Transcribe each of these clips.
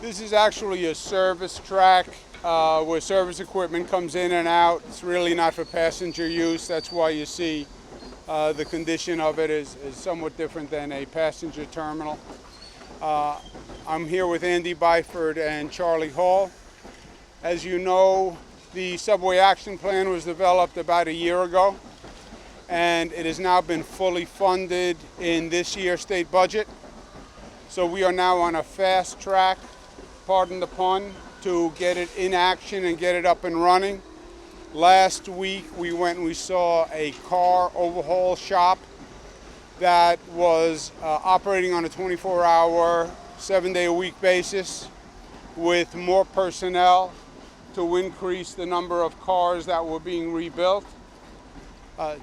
This is actually a service track where service equipment comes in and out. It's really not for passenger use. That's why you see the condition of it is somewhat different than a passenger terminal. I'm here with Andy Byford and Charlie Hall. As you know, the Subway Action Plan was developed about a year ago, and it has now been fully funded in this year's state budget. So we are now on a fast track, pardon the pun, to get it in action and get it up and running. Last week we went and we saw a car overhaul shop that was operating on a 24-hour, 7-day-a-week basis with more personnel to increase the number of cars that were being rebuilt.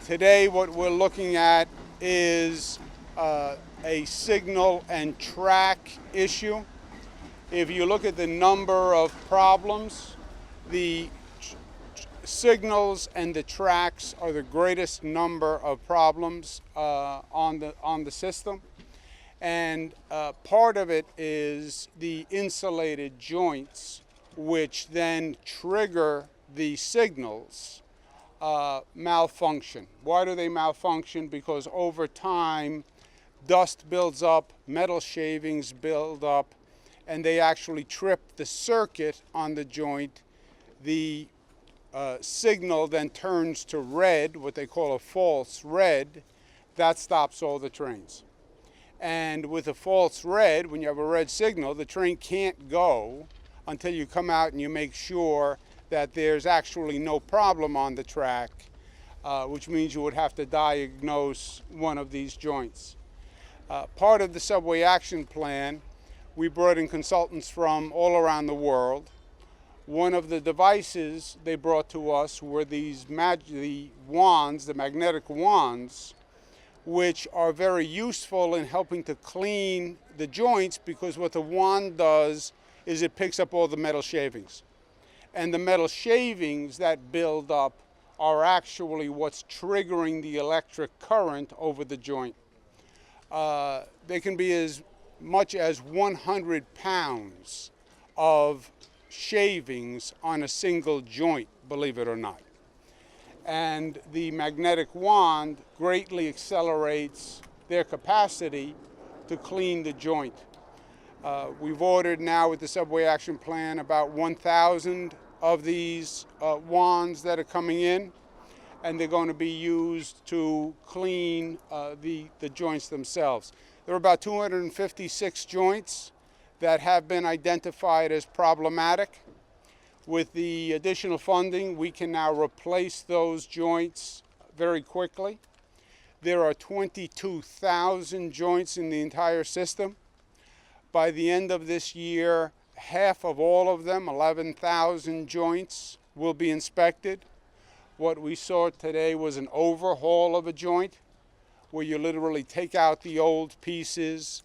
Today what we're looking at is a signal and track issue. If you look at the number of problems, the signals and the tracks are the greatest number of problems on the system. And part of it is the insulated joints, which then trigger the signals malfunction. Why do they malfunction? Because over time, dust builds up, metal shavings build up, and they actually trip the circuit on the joint. The signal then turns to red, what they call a false red. That stops all the trains. And with a false red, when you have a red signal, the train can't go until you come out and you make sure that there's actually no problem on the track, which means you would have to diagnose one of these joints. Part of the Subway Action Plan, we brought in consultants from all around the world. One of the devices they brought to us were these wands, the magnetic wands, which are very useful in helping to clean the joints, because what the wand does is it picks up all the metal shavings. And the metal shavings that build up are actually what's triggering the electric current over the joint. They can be as much as 100 pounds of shavings on a single joint, believe it or not. And the magnetic wand greatly accelerates their capacity to clean the joint. We've ordered now with the Subway Action Plan about 1,000 of these wands that are coming in, and they're going to be used to clean the joints themselves. There are about 256 joints that have been identified as problematic. With the additional funding, we can now replace those joints very quickly. There are 22,000 joints in the entire system. By the end of this year, half of all of them, 11,000 joints, will be inspected. What we saw today was an overhaul of a joint, where you literally take out the old pieces,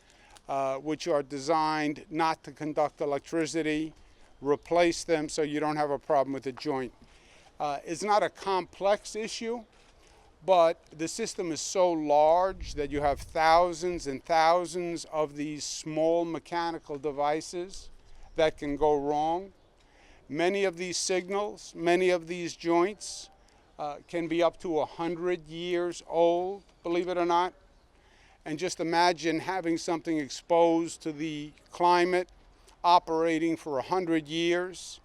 which are designed not to conduct electricity, replace them so you don't have a problem with the joint. It's not a complex issue, but the system is so large that you have thousands and thousands of these small mechanical devices that can go wrong. Many of these signals, many of these joints can be up to 100 years old, believe it or not. And just imagine having something exposed to the climate, operating for 100 years.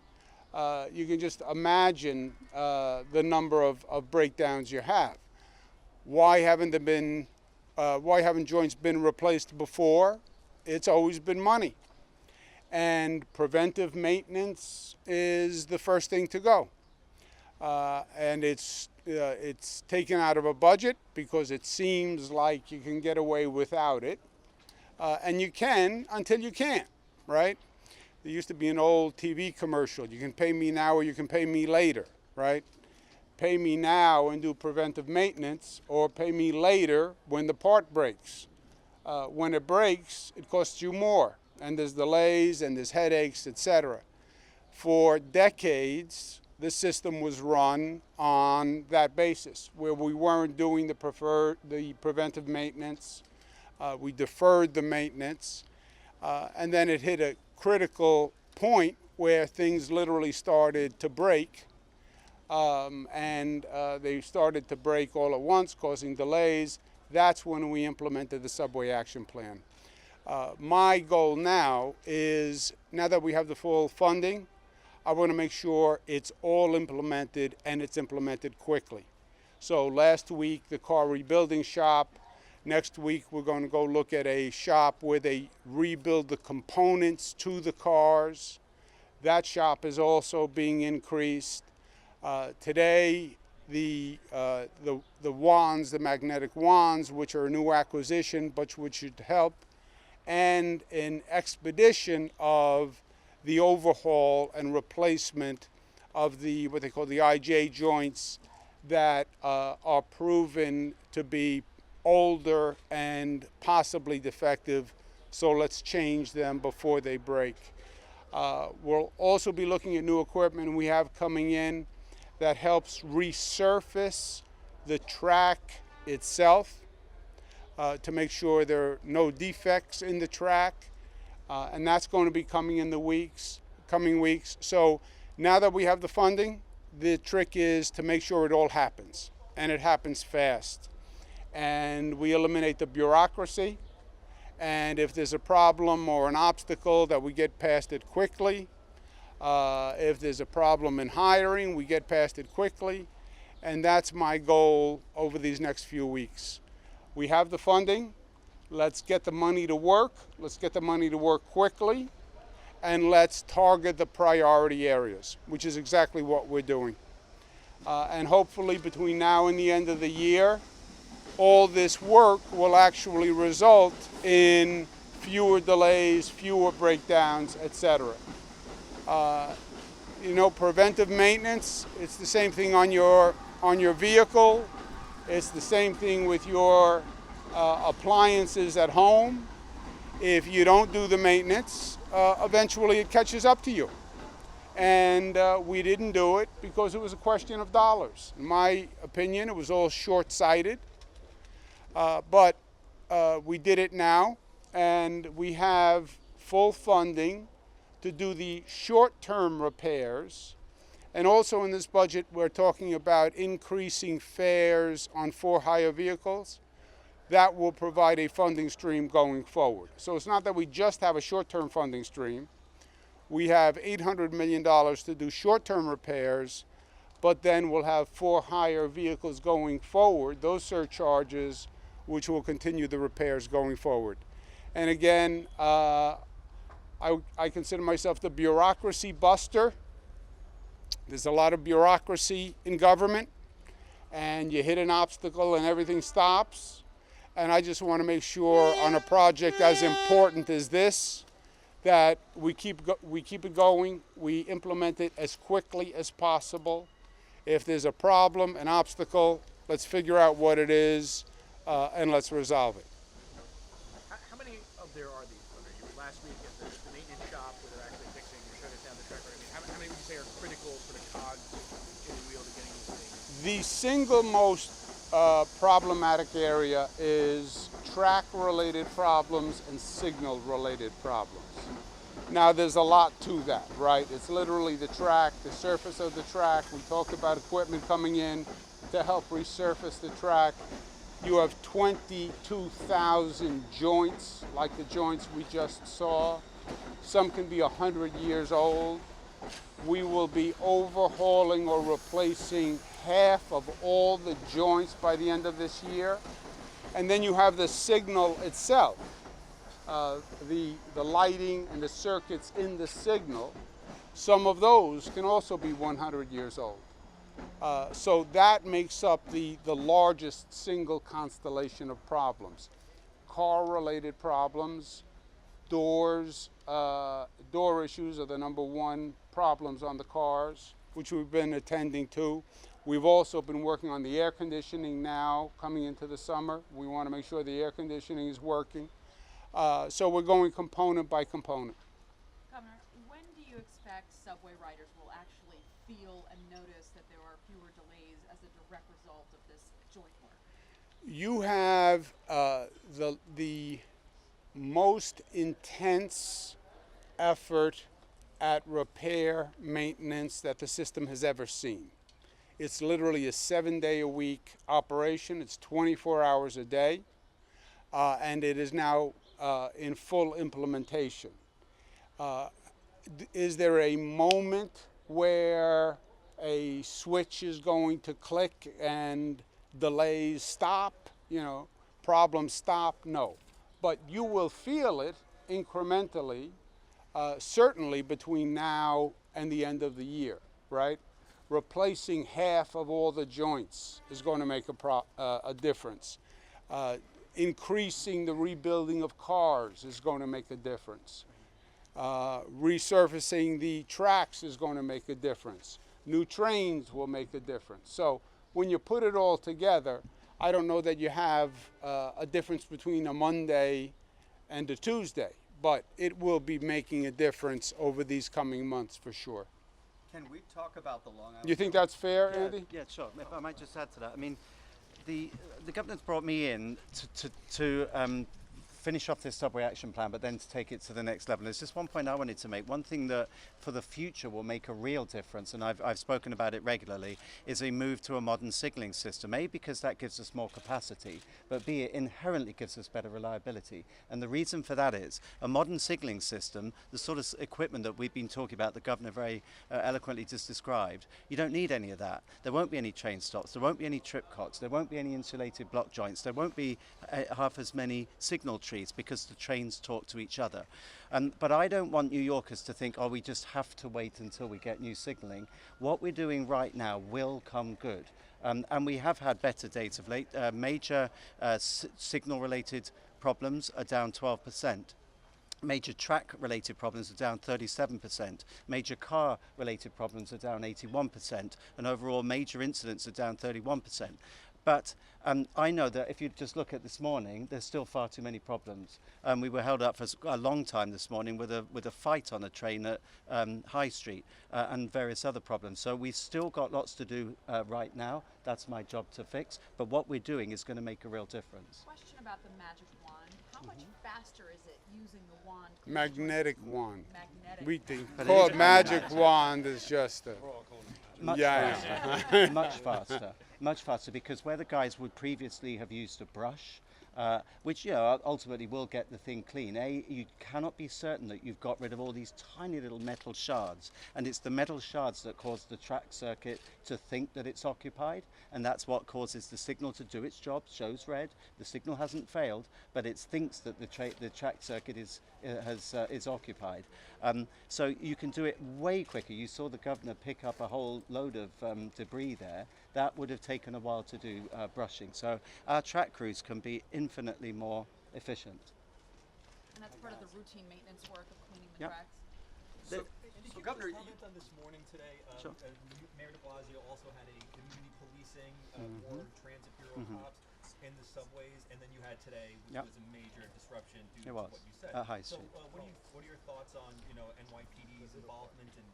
You can just imagine the number of breakdowns you have. Why haven't joints been replaced before? It's always been money. And preventive maintenance is the first thing to go. And it's taken out of a budget because it seems like you can get away without it. And you can until you can't, right? There used to be an old TV commercial. You can pay me now or you can pay me later, right? Pay me now and do preventive maintenance, or pay me later when the part breaks. When it breaks, it costs you more, and there's delays and there's headaches, etc. For decades, the system was run on that basis, where we weren't doing the preventive maintenance. We deferred the maintenance, and then it hit a critical point where things literally started to break, and they started to break all at once, causing delays. That's when we implemented the subway action plan. My goal now is, now that we have the full funding, I want to make sure it's all implemented and it's implemented quickly. So last week, the car rebuilding shop. Next week, we're going to go look at a shop where they rebuild the components to the cars. That shop is also being increased. Today, the wands, the magnetic wands, which are a new acquisition, but which should help, and an expedition of the overhaul and replacement of the, what they call the IJ joints that are proven to be older and possibly defective. So let's change them before they break. We'll also be looking at new equipment we have coming in that helps resurface the track itself to make sure there are no defects in the track. And that's going to be coming in the coming weeks. So now that we have the funding, the trick is to make sure it all happens, and it happens fast. And we eliminate the bureaucracy. And if there's a problem or an obstacle, that we get past it quickly. If there's a problem in hiring, we get past it quickly. And that's my goal over these next few weeks. We have the funding. Let's get the money to work. Let's get the money to work quickly. And let's target the priority areas, which is exactly what we're doing. And hopefully between now and the end of the year, all this work will actually result in fewer delays, fewer breakdowns, etc. Preventive maintenance, it's the same thing on your vehicle. It's the same thing with your appliances at home. If you don't do the maintenance, eventually it catches up to you. And we didn't do it because it was a question of dollars. In my opinion, it was all short-sighted. But we did it now, and we have full funding to do the short-term repairs. And also in this budget, we're talking about increasing fares on for-hire vehicles. That will provide a funding stream going forward. So it's not that we just have a short-term funding stream. We have $800 million to do short-term repairs, but then we'll have for-hire vehicles going forward, those surcharges, which will continue the repairs going forward. And again, I consider myself the bureaucracy buster. There's a lot of bureaucracy in government, and you hit an obstacle and everything stops. And I just want to make sure on a project as important as this, that we keep it going, we implement it as quickly as possible. If there's a problem, an obstacle, let's figure out what it is, and let's resolve it. How many of there are these? Last week at the maintenance shop where they're actually fixing, shut it down the track. How many would you say are critical for the cogs in the wheel to getting these things? The single most problematic area is track-related problems and signal-related problems. Now, there's a lot to that, right? It's literally the track, the surface of the track. We talked about equipment coming in to help resurface the track. You have 22,000 joints, like the joints we just saw. Some can be 100 years old. We will be overhauling or replacing half of all the joints by the end of this year. And then you have the signal itself, the lighting and the circuits in the signal. Some of those can also be 100 years old. So that makes up the largest single constellation of problems. Car-related problems, doors, door issues are the number one problems on the cars, which we've been attending to. We've also been working on the air conditioning now, coming into the summer. We want to make sure the air conditioning is working. So we're going component by component. Governor, when do you expect subway riders will actually feel and notice that there are fewer delays as a direct result of this joint work? You have the most intense effort at repair maintenance that the system has ever seen. It's literally a 7-day-a-week operation. It's 24 hours a day, and it is now in full implementation. Is there a moment where a switch is going to click and delays stop, problems stop? No. But you will feel it incrementally, certainly between now and the end of the year, right? Replacing half of all the joints is going to make a difference. Increasing the rebuilding of cars is going to make a difference. Resurfacing the tracks is going to make a difference. New trains will make a difference. So when you put it all together, I don't know that you have a difference between a Monday and a Tuesday, but it will be making a difference over these coming months for sure. Can we talk about the Long Island? You think that's fair, Andy? Yeah, sure. If I might just add to that, I mean, the governor's brought me in to finish off this subway action plan, but then to take it to the next level. There's just one point I wanted to make. One thing that for the future will make a real difference, and I've spoken about it regularly, is a move to a modern signalling system. A, because that gives us more capacity, but B, it inherently gives us better reliability. And the reason for that is a modern signalling system, the sort of equipment that we've been talking about, the governor very eloquently just described, you don't need any of that. There won't be any train stops, there won't be any trip cocks, there won't be any insulated block joints, there won't be half as many signal trees because the trains talk to each other. But I don't want New Yorkers to think, oh, we just have to wait until we get new signalling. What we're doing right now will come good. And we have had better days of late. Major signal-related problems are down 12%. Major track-related problems are down 37%. Major car-related problems are down 81%. And overall, major incidents are down 31%. But I know that if you just look at this morning, there's still far too many problems. We were held up for a long time this morning with a fight on a train at High Street and various other problems. So we've still got lots to do right now. That's my job to fix. But what we're doing is going to make a real difference. Question about the magic wand. How much faster is it using the wand? Magnetic wand. Magnetic. We think But it call is it magic wand is just a Much yeah. faster. Much faster. Much faster, because where the guys would previously have used a brush, which ultimately will get the thing clean. You cannot be certain that you've got rid of all these tiny little metal shards, and it's the metal shards that cause the track circuit to think that it's occupied, and that's what causes the signal to do its job, shows red, the signal hasn't failed, but it thinks that the track circuit is occupied. So you can do it way quicker. You saw the governor pick up a whole load of debris there. That would have taken a while to do brushing. So our track crews can be infinitely more efficient. And that's part of the routine maintenance work of cleaning the Yep. tracks. The- Can you Governor, comment on this morning today? Sure. Mayor de Blasio also had a community policing, more transit bureau cops in the subways, and then you had today, which Yep. was a major disruption due It to was, what you said. at High So, Street. what are your thoughts on NYPD's involvement in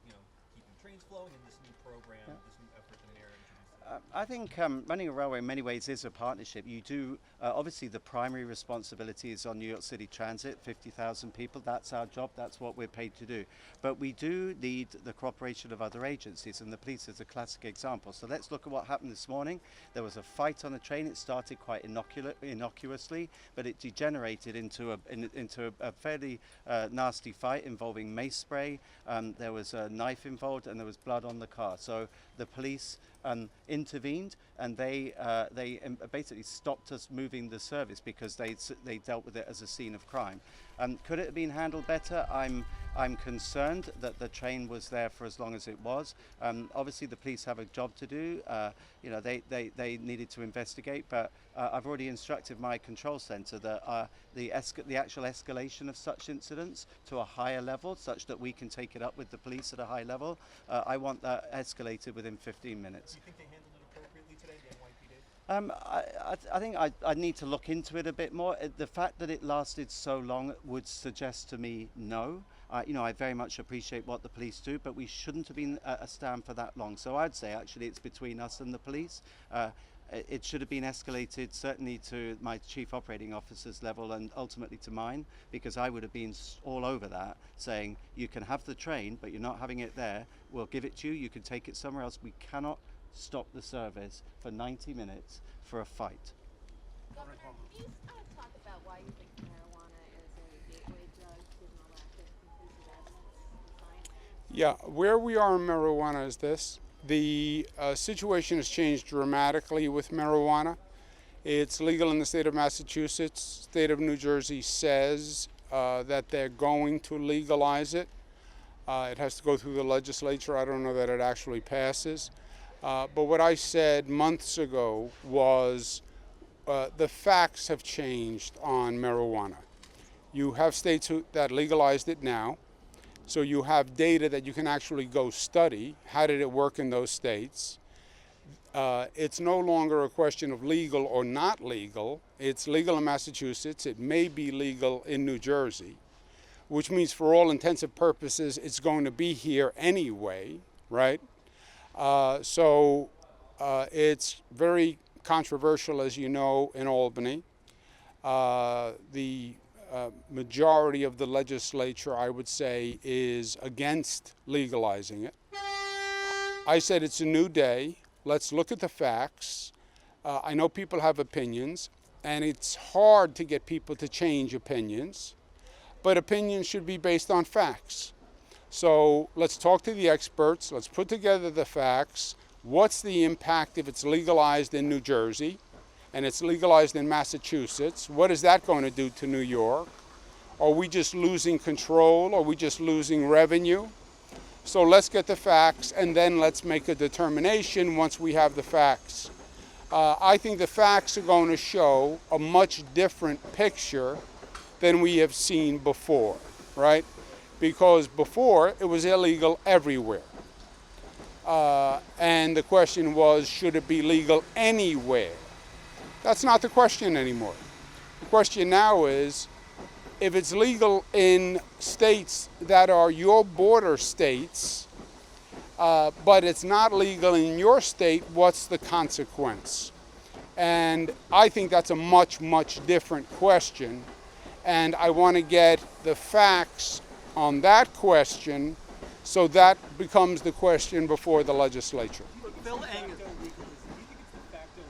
keeping trains flowing in this new program, this new effort the mayor introduced? I think running a railway in many ways is a partnership. You do, obviously the primary responsibility is on New York City Transit, 50,000 people, that's our job, that's what we're paid to do. But we do need the cooperation of other agencies, and the police is a classic example. So let's look at what happened this morning. There was a fight on a train. It started quite innocuously, but it degenerated into a fairly nasty fight involving mace spray. There was a knife involved, and there was blood on the car. So the police intervened, and they basically stopped us moving the service because they dealt with it as a scene of crime. Could it have been handled better? I'm concerned that the train was there for as long as it was. Obviously, the police have a job to do. They needed to investigate, but I've already instructed my control centre that the actual escalation of such incidents to a higher level, such that we can take it up with the police at a high level. I want that escalated within 15 minutes. Do you think they handled it appropriately today, the NYPD? I think I need to look into it a bit more. The fact that it lasted so long would suggest to me no. I very much appreciate what the police do, but we shouldn't have been a stand for that long. So I'd say actually it's between us and the police. It should have been escalated certainly to my chief operating officer's level and ultimately to mine, because I would have been all over that, saying you can have the train, but you're not having it there. We'll give it to you. You can take it somewhere else. We cannot stop the service for 90 minutes for a fight. Governor, can you talk about why you think marijuana is a gateway drug, given the lack of conclusive evidence and science? Yeah, where we are in marijuana is this. The situation has changed dramatically with marijuana. It's legal in the state of Massachusetts. State of New Jersey says that they're going to legalize it. It has to go through the legislature. I don't know that it actually passes. But what I said months ago was the facts have changed on marijuana. You have states that legalized it now. So you have data that you can actually go study. How did it work in those states? It's no longer a question of legal or not legal. It's legal in Massachusetts. It may be legal in New Jersey, which means for all intents and purposes, it's going to be here anyway, right? So it's very controversial, as you know, in Albany. The majority of the legislature, I would say, is against legalizing it. I said it's a new day. Let's look at the facts. I know people have opinions, and it's hard to get people to change opinions, but opinions should be based on facts. So let's talk to the experts. Let's put together the facts. What's the impact if it's legalized in New Jersey and it's legalized in Massachusetts? What is that going to do to New York? Are we just losing control? Are we just losing revenue? So let's get the facts, and then let's make a determination once we have the facts. I think the facts are going to show a much different picture than we have seen before, right? Because before, it was illegal everywhere. And the question was, should it be legal anywhere? That's not the question anymore. The question now is, if it's legal in states that are your border states, but it's not legal in your state, what's the consequence? And I think that's a much, much different question. And I want to get the facts on that question, so that becomes the question before the legislature. Phil Eng. Do you think it's de facto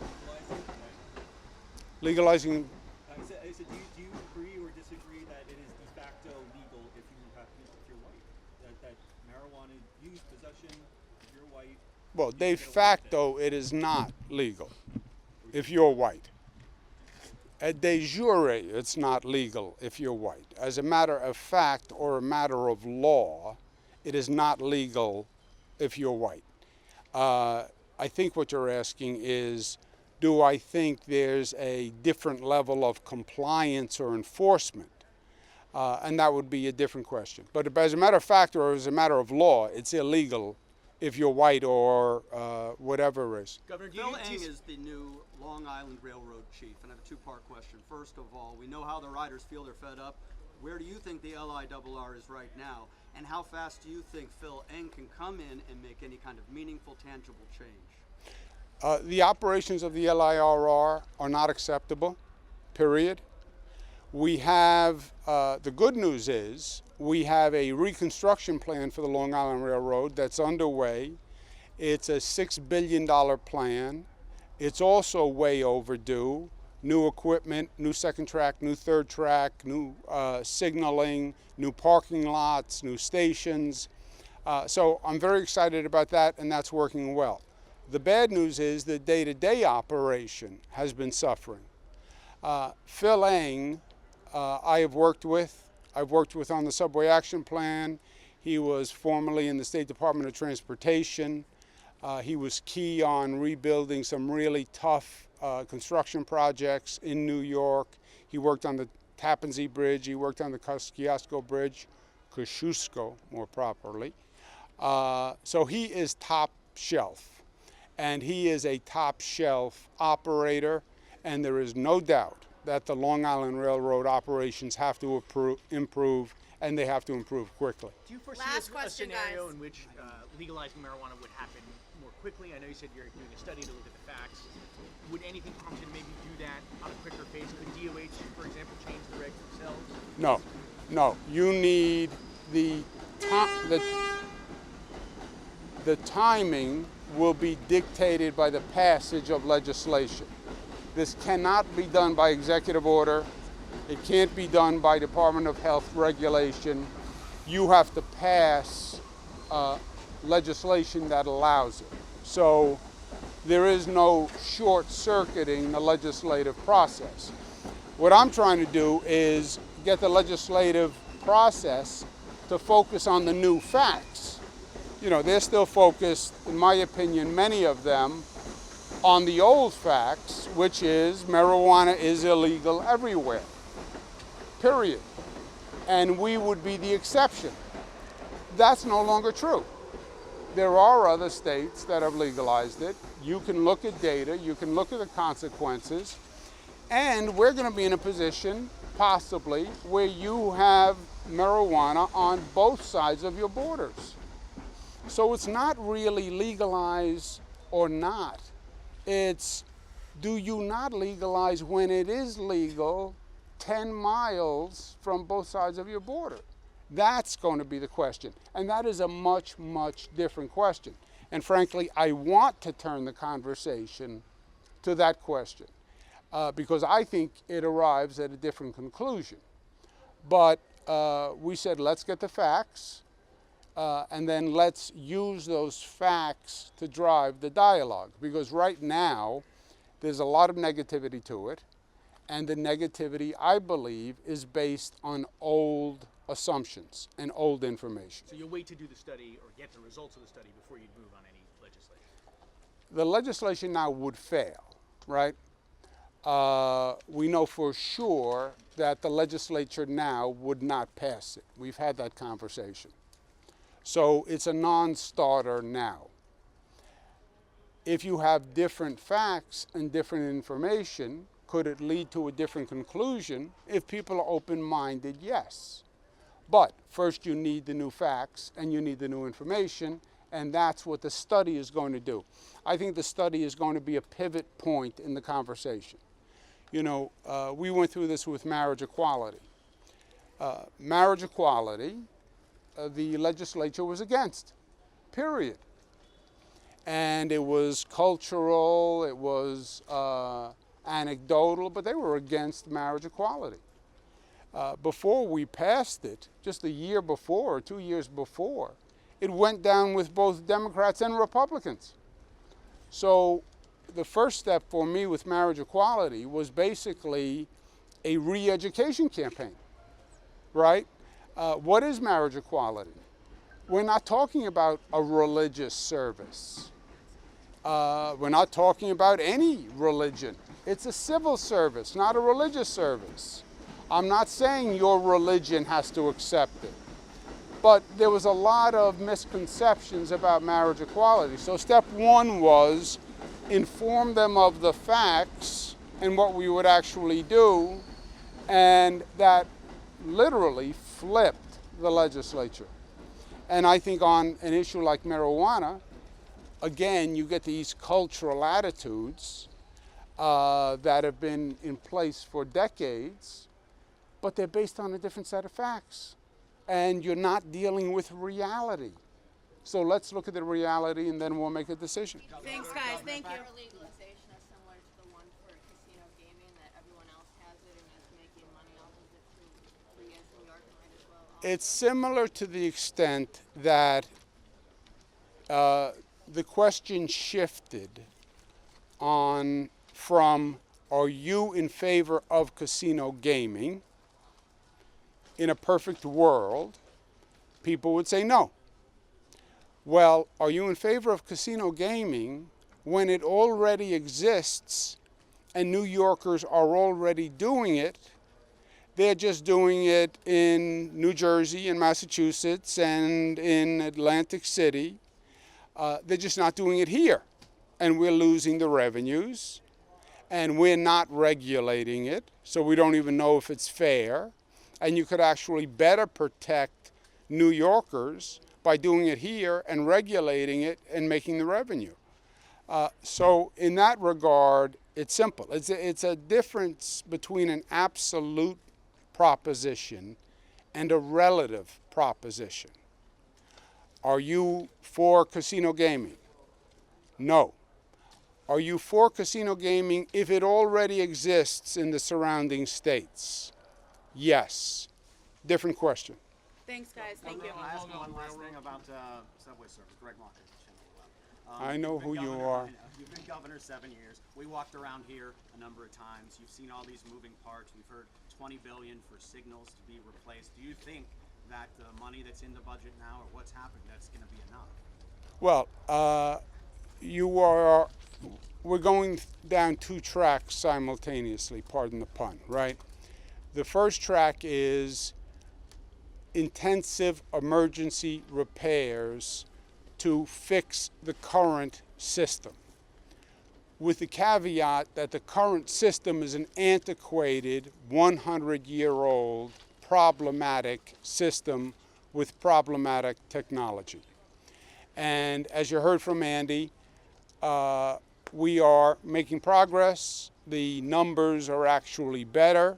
legalizing? Legalizing, I said, do you agree or disagree that it is de facto legal if you're white? That marijuana use, possession, if you're white. well, de facto, it is not legal if you're white. De jure, it's not legal if you're white. As a matter of fact or a matter of law, it is not legal if you're white. I think what you're asking is, do I think there's a different level of compliance or enforcement? And that would be a different question. But as a matter of fact or as a matter of law, it's illegal if you're white or whatever it is. Governor, Phil Eng is the new Long Island Railroad chief, and I have a two-part question. First of all, we know how the riders feel. They're fed up. Where do you think the LIRR is right now, and how fast do you think Phil Eng can come in and make any kind of meaningful, tangible change? The operations of the LIRR are not acceptable, period. We have, the good news is, we have a reconstruction plan for the Long Island Railroad that's underway. It's a $6 billion plan. It's also way overdue. New equipment, new second track, new third track, new signaling, new parking lots, new stations. So I'm very excited about that, and that's working well. The bad news is the day-to-day operation has been suffering. Phil Eng, I've worked with on the Subway Action Plan. He was formerly in the State Department of Transportation. He was key on rebuilding some really tough construction projects in New York. He worked on the Tappan Zee Bridge. He worked on the Kosciuszko Bridge, Kosciuszko more properly. So he is top shelf, and he is a top shelf operator, and there is no doubt that the Long Island Railroad operations have to improve, and they have to improve quickly. Do you foresee Last a question, scenario guys. in which legalizing marijuana would happen more quickly? I know you said you're doing a study to look at the facts. Would anything prompt you to maybe do that on a quicker pace? Could DOH, for example, change the regs themselves? No, no. You need the timing will be dictated by the passage of legislation. This cannot be done by executive order. It can't be done by Department of Health regulation. You have to pass legislation that allows it. So there is no short-circuiting the legislative process. What I'm trying to do is get the legislative process to focus on the new facts. You know, they're still focused, in my opinion, many of them, on the old facts, which is marijuana is illegal everywhere, period. And we would be the exception. That's no longer true. There are other states that have legalized it. You can look at data, you can look at the consequences, and we're going to be in a position, possibly, where you have marijuana on both sides of your borders. So it's not really legalize or not. It's, do you not legalize when it is legal 10 miles from both sides of your border? That's going to be the question. And that is a much, much different question. And frankly, I want to turn the conversation to that question because I think it arrives at a different conclusion. But we said, let's get the facts. And then let's use those facts to drive the dialogue. Because right now, there's a lot of negativity to it. And the negativity, I believe, is based on old assumptions and old information. So you'll wait to do the study or get the results of the study before you'd move on any legislation? The legislation now would fail, right? We know for sure that the legislature now would not pass it. We've had that conversation. So it's a non-starter now. If you have different facts and different information, could it lead to a different conclusion? If people are open-minded, yes. But first you need the new facts and you need the new information, and that's what the study is going to do. I think the study is going to be a pivot point in the conversation. You know, we went through this with marriage equality. Marriage equality, the legislature was against, period. And it was cultural, it was anecdotal, but they were against marriage equality. Before we passed it, just a year before or 2 years before, it went down with both Democrats and Republicans. So the first step for me with marriage equality was basically a re-education campaign, right? What is marriage equality? We're not talking about a religious service. We're not talking about any religion. It's a civil service, not a religious service. I'm not saying your religion has to accept it. But there was a lot of misconceptions about marriage equality. So step one was inform them of the facts and what we would actually do, and that literally flipped the legislature. And I think on an issue like marijuana, again, you get these cultural attitudes that have been in place for decades, but they're based on a different set of facts. And you're not dealing with reality. So let's look at the reality and then we'll make a decision. Thanks, guys. Thank you. Our legalization is similar to the one for casino gaming, that everyone else has it and is making money off of it too. We as New York might as well. It's similar to the extent that the question shifted on from, are you in favor of casino gaming? In a perfect world, people would say no. Well, are you in favor of casino gaming when it already exists and New Yorkers are already doing it? They're just doing it in New Jersey and Massachusetts and in Atlantic City. They're just not doing it here. And we're losing the revenues. And we're not regulating it, so we don't even know if it's fair. And you could actually better protect New Yorkers by doing it here and regulating it and making the revenue. So in that regard, it's simple. It's a difference between an absolute proposition and a relative proposition. Are you for casino gaming? No. Are you for casino gaming if it already exists in the surrounding states? Yes. Different question. Thanks, guys. Thank you. Can I ask one last thing about subway service? Greg Walker, Channel 11. I know You've been who you governor- are. I know. You've been governor 7 years. We walked around here a number of times. You've seen all these moving parts. We've heard 20 billion for signals to be replaced. Do you think that the money that's in the budget now, or what's happening, that's going to be enough? Well, we're going down two tracks simultaneously, pardon the pun, right? The first track is intensive emergency repairs to fix the current system, with the caveat that the current system is an antiquated, 100-year-old, problematic system with problematic technology. And as you heard from Andy, we are making progress. The numbers are actually better.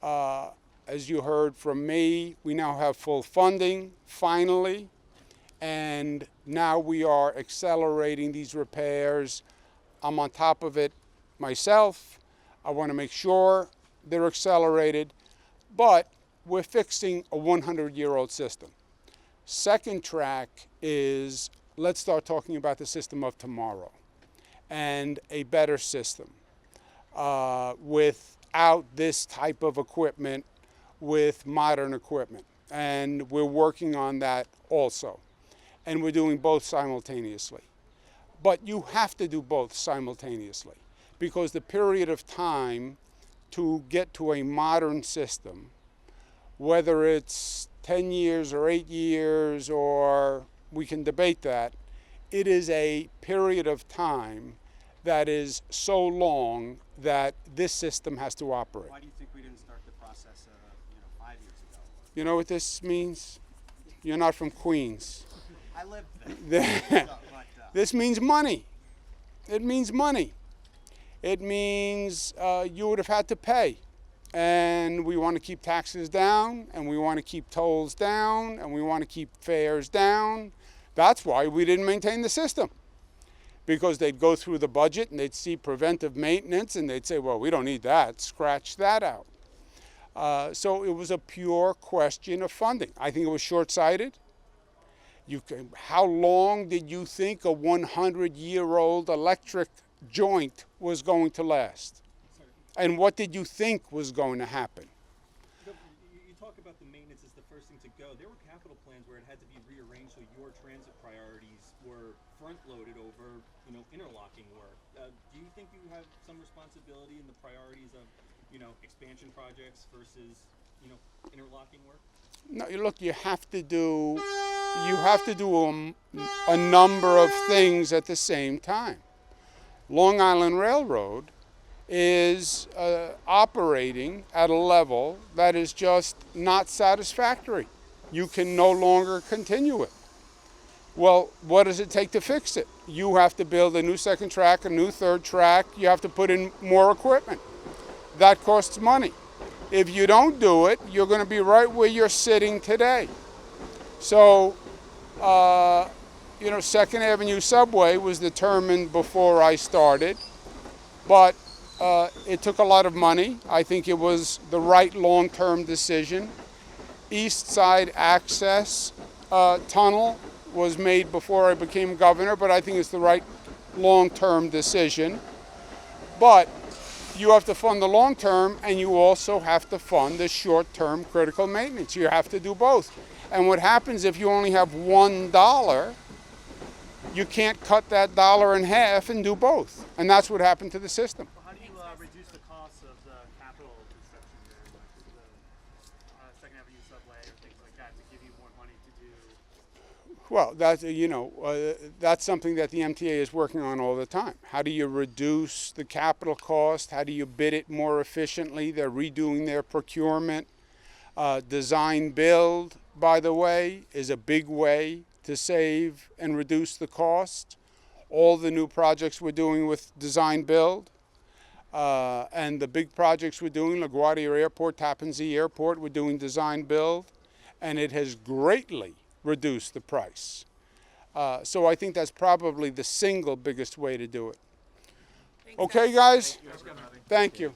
As you heard from me, we now have full funding, finally, and now we are accelerating these repairs. I'm on top of it myself. I want to make sure they're accelerated, but we're fixing a 100-year-old system. Second track is, let's start talking about the system of tomorrow and a better system without this type of equipment, with modern equipment. And we're working on that also. And we're doing both simultaneously. But you have to do both simultaneously, because the period of time to get to a modern system, whether it's 10 years or 8 years, or we can debate that, it is a period of time that is so long that this system has to operate. Why do you think we didn't start the process 5 years ago? You know what this means? You're not from Queens. I lived there. This means money. It means money. It means you would have had to pay. And we want to keep taxes down, and we want to keep tolls down, and we want to keep fares down. That's why we didn't maintain the system. Because they'd go through the budget and they'd see preventive maintenance and they'd say, well, we don't need that, scratch that out. So it was a pure question of funding. I think it was short-sighted. How long did you think a 100-year-old electric joint was going to last? And what did you think was going to happen? You talk about the maintenance as the first thing to go. There were capital plans where it had to be rearranged so your transit priorities were front-loaded over, interlocking work. Do you think you have some responsibility in the priorities of, expansion projects versus, interlocking work? No, look, you have to do a number of things at the same time. Long Island Railroad is operating at a level that is just not satisfactory. You can no longer continue it. Well, what does it take to fix it? You have to build a new second track, a new third track. You have to put in more equipment. That costs money. If you don't do it, you're going to be right where you're sitting today. So, Second Avenue Subway was determined before I started, but it took a lot of money. I think it was the right long-term decision. East Side Access Tunnel was made before I became governor, but I think it's the right long-term decision. But you have to fund the long-term, and you also have to fund the short-term critical maintenance. You have to do both. And what happens if you only have $1, you can't cut that dollar in half and do both. And that's what happened to the system. How do you reduce the cost of the capital construction there, like the Second Avenue subway or things like that, to give you more money to do? Well, that's something that the MTA is working on all the time. How do you reduce the capital cost? How do you bid it more efficiently? They're redoing their procurement. Design build, by the way, is a big way to save and reduce the cost. All the new projects we're doing with design build, and the big projects we're doing, LaGuardia Airport, Tappan Zee Airport, we're doing design build, and it has greatly reduced the price. So I think that's probably the single biggest way to do it. Okay, guys? Thank you.